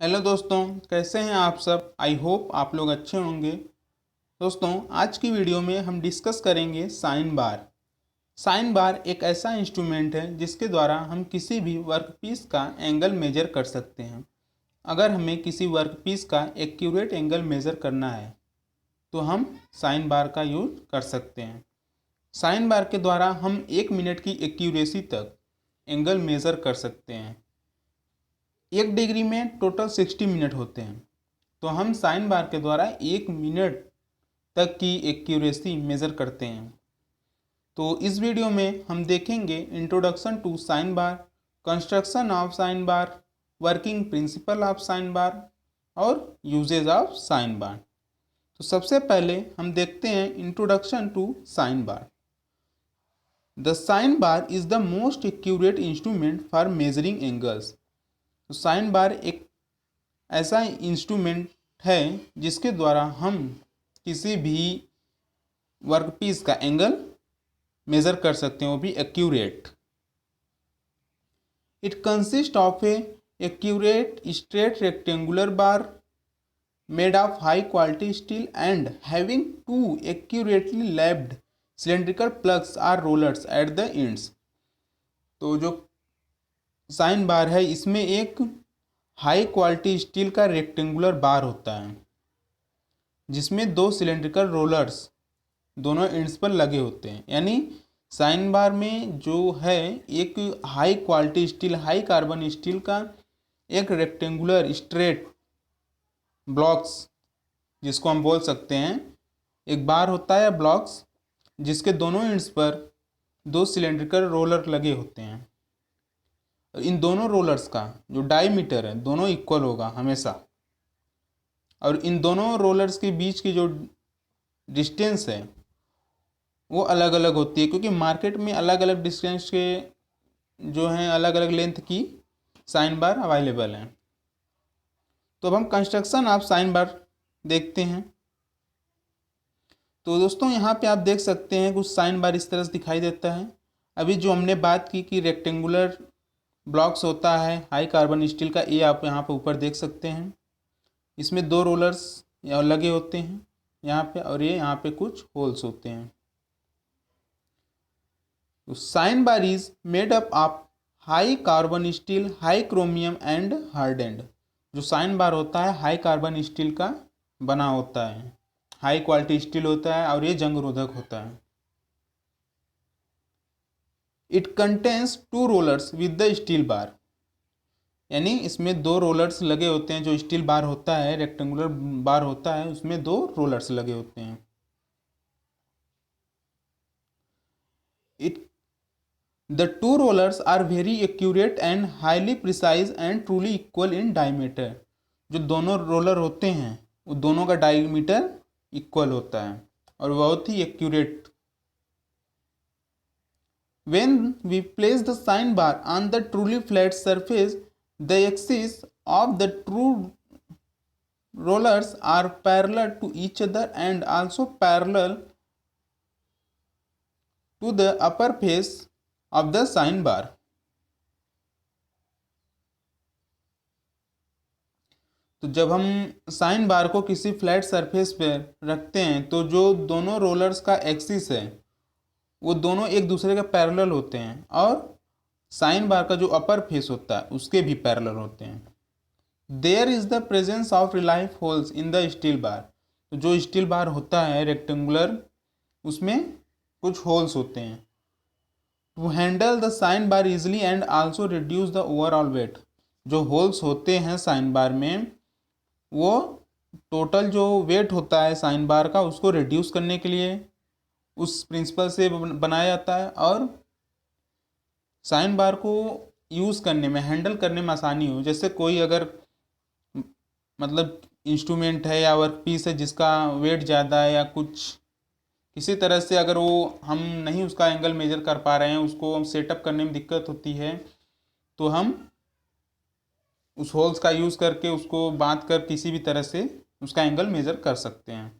Hello दोस्तों, कैसे हैं आप सब। आई होप आप लोग अच्छे होंगे। दोस्तों, आज की वीडियो में हम डिस्कस करेंगे साइन बार। साइन बार एक ऐसा इंस्ट्रूमेंट है जिसके द्वारा हम किसी भी वर्कपीस का एंगल मेजर कर सकते हैं। अगर हमें किसी वर्कपीस का एक्यूरेट एंगल मेजर करना है तो हम साइन बार का यूज कर सकते हैं। साइन बार के द्वारा हम 1 मिनट की एक्यूरेसी तक एंगल मेजर कर सकते हैं। 1 डिग्री में टोटल 60 मिनट होते हैं, तो हम साइन बार के द्वारा 1 मिनट तक की एक्यूरेसी मेज़र करते हैं। तो इस वीडियो में हम देखेंगे introduction to sine bar, construction of sine bar, working principle of sine bar और यूजेज ऑफ साइन बार। तो सबसे पहले हम देखते हैं introduction to sine bar. The sine bar is the most accurate instrument for measuring angles. तो sine bar एक ऐसा इंस्ट्रूमेंट है जिसके द्वारा हम किसी भी वर्कपीस का एंगल मेज़र कर सकते हैं, वो भी accurate. It consist of a accurate straight rectangular bar made of high quality steel and having two accurately lapped cylindrical plugs or rollers at the ends. तो जो साइन बार है इसमें एक हाई क्वालिटी स्टील का rectangular bar होता है जिसमें 2 cylindrical rollers दोनों एंड्स पर लगे होते हैं। यानी साइन बार में जो है एक high quality steel, high carbon steel का एक रेक्टेंगुलर स्ट्रेट ब्लॉक्स, जिसको हम बोल सकते हैं एक बार होता है ब्लॉक्स, जिसके दोनों एंड्स पर 2 सिलेंड्रिकल रोलर लगे होते हैं। इन दोनों रोलर्स का जो डायमीटर है दोनों इक्वल होगा हमेशा, और इन दोनों रोलर्स के बीच की जो डिस्टेंस है वो अलग अलग होती है, क्योंकि मार्केट में अलग अलग डिस्टेंस के जो हैं अलग अलग लेंथ की साइन बार अवेलेबल हैं। तो अब हम कंस्ट्रक्शन ऑफ साइन बार देखते हैं। तो दोस्तों यहाँ पे आप देख सकते हैं कुछ साइन बार इस तरह से दिखाई देता है। अभी जो हमने बात की कि रेक्टेंगुलर ब्लॉक्स होता है हाई कार्बन स्टील का, ये आप यहाँ पे ऊपर देख सकते हैं। इसमें 2 रोलर्स लगे होते हैं यहाँ पे, और ये यहाँ पे कुछ होल्स होते हैं। तो sine bar is made up of high carbon steel, high chromium and hardened. जो साइन बार होता है हाई कार्बन स्टील का बना होता है, हाई क्वालिटी स्टील होता है और ये जंग रोधक होता है। It contains 2 rollers with the steel बार। यानी इसमें 2 रोलर्स लगे होते हैं। जो स्टील बार होता है, रेक्टेंगुलर बार होता है, उसमें 2 रोलर्स लगे होते हैं। It the 2 rollers are very accurate and highly precise and truly equal in diameter. जो दोनों रोलर होते हैं वो दोनों का डायमीटर इक्वल होता है और बहुत ही accurate. When we place the sign bar on the truly flat surface, the axes of the true rollers are parallel to each other and also parallel to the upper face of the sign bar. तो जब हम sine bar को किसी flat surface पर रखते हैं तो जो दोनों रोलर्स का एक्सिस है वो दोनों एक दूसरे के पैरेलल होते हैं, और साइन बार का जो अपर फेस होता है उसके भी पैरेलल होते हैं। There is the presence of relief holes in the steel bar. तो जो स्टील बार होता है रेक्टेंगुलर, उसमें कुछ होल्स होते हैं। To handle the sine bar easily and also reduce the overall weight. जो होल्स होते हैं साइन बार में वो टोटल जो वेट होता है साइन बार का उसको रिड्यूस करने के लिए उस प्रिंसिपल से बनाया जाता है, और साइन बार को यूज़ करने में, हैंडल करने में आसानी हो। जैसे कोई अगर मतलब इंस्ट्रूमेंट है या वर्क पीस है जिसका वेट ज़्यादा है या कुछ किसी तरह से अगर वो हम नहीं उसका एंगल मेजर कर पा रहे हैं, उसको हम सेटअप करने में दिक्कत होती है, तो हम उस होल्स का यूज़ करके उसको बांध कर किसी भी तरह से उसका एंगल मेजर कर सकते हैं।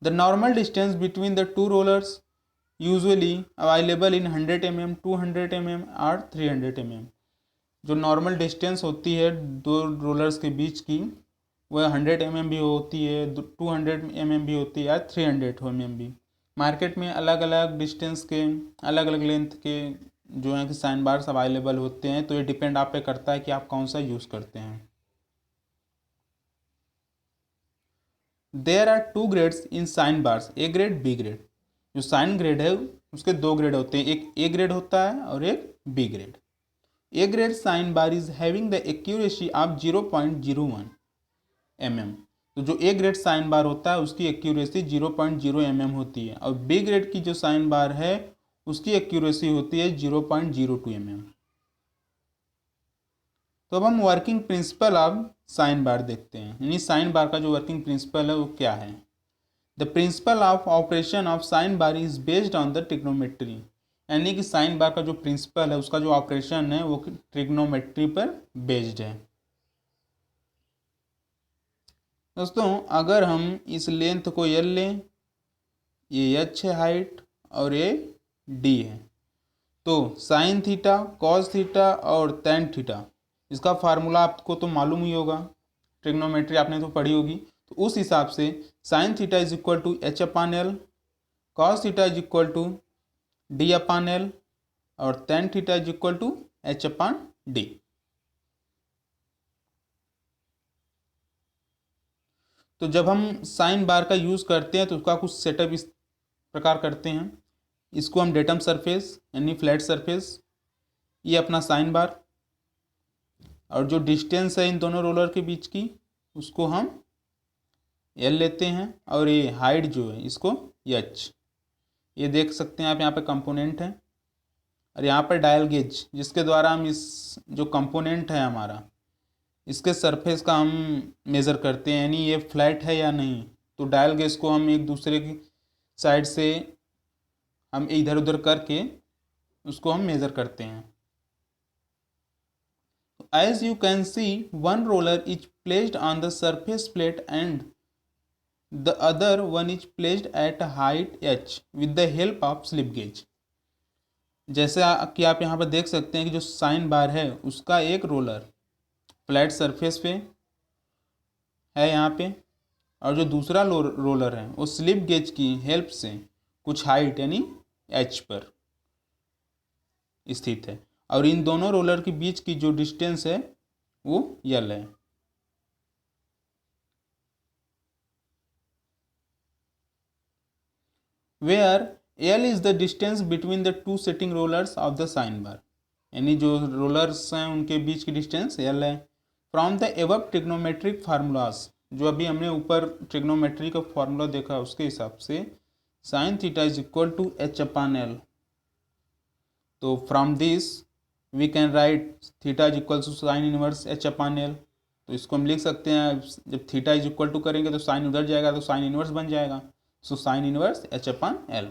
The normal distance between the 2 rollers usually available in 100 mm, 200 mm or 300 mm. जो नॉर्मल डिस्टेंस होती है दो रोलर्स के बीच की वह 100 mm भी होती है, 200 mm भी होती है या 300 mm भी। मार्केट में अलग अलग डिस्टेंस के अलग अलग लेंथ के जो है कि साइन बार्स अवेलेबल होते हैं, तो ये डिपेंड आप पे करता है कि आप कौन सा यूज़ करते हैं। There are 2 grades in sine bars, A grade B grade. जो साइन ग्रेड है उसके 2 ग्रेड होते हैं, एक ए ग्रेड होता है और एक B grade. A grade sine bar is having the accuracy of 0.01 mm। तो जो ए ग्रेड साइन बार होता है उसकी एक्यूरेसी 0.0 mm होती है, और बी ग्रेड की जो साइन बार है उसकी एक्यूरेसी होती है 0.02 mm। तो अब हम वर्किंग प्रिंसिपल ऑफ साइन बार देखते हैं, यानी साइन बार का जो वर्किंग प्रिंसिपल है वो क्या है। The principle of operation of sine bar is based on the trigonometry, यानी कि साइन बार का जो प्रिंसिपल है उसका जो ऑपरेशन है वो ट्रिग्नोमेट्री पर बेस्ड है। दोस्तों अगर हम इस लेंथ को एल लें, ये एच है हाइट और ये डी है, तो साइन थीटा कॉस थीटा और टेन थीटा इसका फार्मूला आपको तो मालूम ही होगा, ट्रिग्नोमेट्री आपने तो पढ़ी होगी। तो उस हिसाब से sine theta is equal to H upon L, cos theta is equal to D upon L और tan theta is equal to H upon D. तो जब हम साइन बार का यूज़ करते हैं तो उसका कुछ सेटअप इस प्रकार करते हैं। इसको हम डेटम सरफेस यानी फ्लैट सरफेस, ये अपना साइन बार, और जो डिस्टेंस है इन दोनों रोलर के बीच की उसको हम एल लेते हैं, और ये हाइट जो है इसको एच। ये देख सकते हैं आप यहाँ पे कंपोनेंट है, और यहाँ पर डायल गेज जिसके द्वारा हम इस जो कंपोनेंट है हमारा इसके सरफेस का हम मेज़र करते हैं, यानी ये फ्लैट है या नहीं। तो डायल गेज को हम एक दूसरे की साइड से हम इधर उधर करके उसको हम मेज़र करते हैं। As you can see one roller is placed on the surface plate and the other one is placed at height H with the help of slip gauge. जैसे कि आप यहाँ पर देख सकते हैं कि जो साइन बार है उसका एक रोलर फ्लैट सरफेस पे है यहाँ पे, और जो दूसरा रोलर है वो स्लिप गेज की हेल्प से कुछ हाइट यानी एच पर स्थित है, और इन दोनों रोलर के बीच की जो डिस्टेंस है वो यल है। Where L is the distance between the two setting rollers of the sine bar, यानी जो रोलर्स हैं उनके बीच की डिस्टेंस एल है। From the above trigonometric formulas, जो अभी हमने ऊपर ट्रिग्नोमेट्री का फार्मूला देखा उसके हिसाब से sine theta is equal to H upon L. तो from this we can write theta is equal to sine inverse H upon L. तो इसको हम लिख सकते हैं, जब थीटा इज इक्वल टू करेंगे तो साइन उधर जाएगा तो साइन इनवर्स बन जाएगा, so sine inverse H upon L.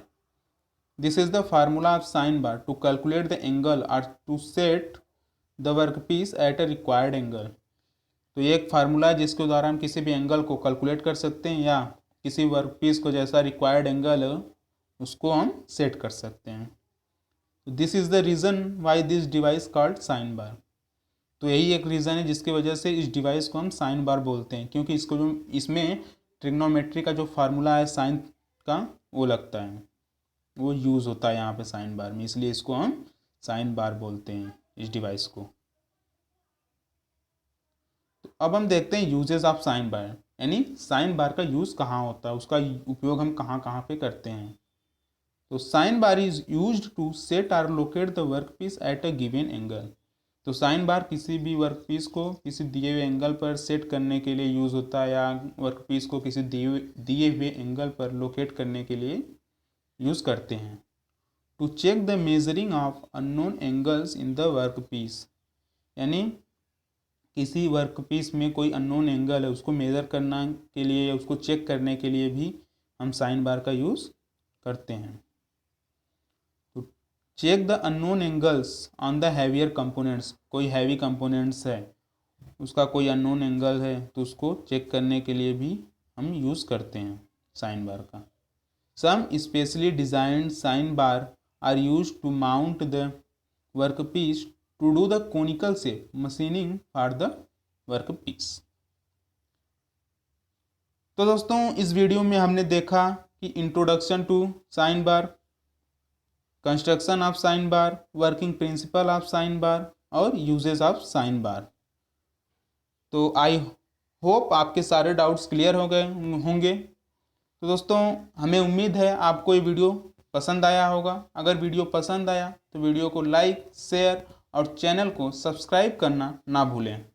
This is the formula of sine bar to calculate the angle और to set the work piece at a required angle. तो ये एक फार्मूला है जिसके द्वारा हम किसी भी एंगल को कैलकुलेट कर सकते हैं, या किसी वर्क पीस को जैसा रिक्वायर्ड एंगल है उसको हम सेट कर सकते हैं। तो this is the reason why this device called sine bar. तो यही एक रीज़न है जिसकी वजह से इस डिवाइस को हम साइन बार बोलते हैं, क्योंकि इसको जो इसमें ट्रिग्नोमेट्री का जो फार्मूला है साइन का वो लगता है, वो यूज़ होता है यहाँ पे साइन बार में, इसलिए इसको हम साइन बार बोलते हैं इस डिवाइस को। तो अब हम देखते हैं यूजेस ऑफ साइन बार, यानी साइन बार का यूज़ कहाँ होता है, उसका उपयोग हम कहाँ कहाँ पे करते हैं। तो sine bar is used to set और locate the work piece at a given angle. तो साइन बार किसी भी वर्क पीस को किसी दिए हुए एंगल पर सेट करने के लिए यूज़ होता है, या वर्क पीस को किसी दिए हुए एंगल पर लोकेट करने के लिए यूज़ करते हैं। To check the measuring of unknown angles in the work piece, यानी किसी वर्क पीस में कोई अननोन एंगल है उसको मेज़र करना के लिए या उसको चेक करने के लिए भी हम साइन बार का यूज़ करते हैं। तो check the unknown angles on the heavier components, कोई हैवी कंपोनेंट्स है उसका कोई अननोन एंगल है तो उसको चेक करने के लिए भी हम यूज़ करते हैं साइन बार का। Some specially designed sine bar are used to mount the work piece to do the conical shape machining for the work piece. तो दोस्तों इस वीडियो में हमने देखा कि introduction to sine bar, construction of sine bar, working principle of sine bar और uses of sine बार। तो I hope आपके सारे डाउट्स क्लियर हो गए होंगे। तो दोस्तों हमें उम्मीद है आपको ये वीडियो पसंद आया होगा। अगर वीडियो पसंद आया तो वीडियो को लाइक, शेयर और चैनल को सब्सक्राइब करना ना भूलें।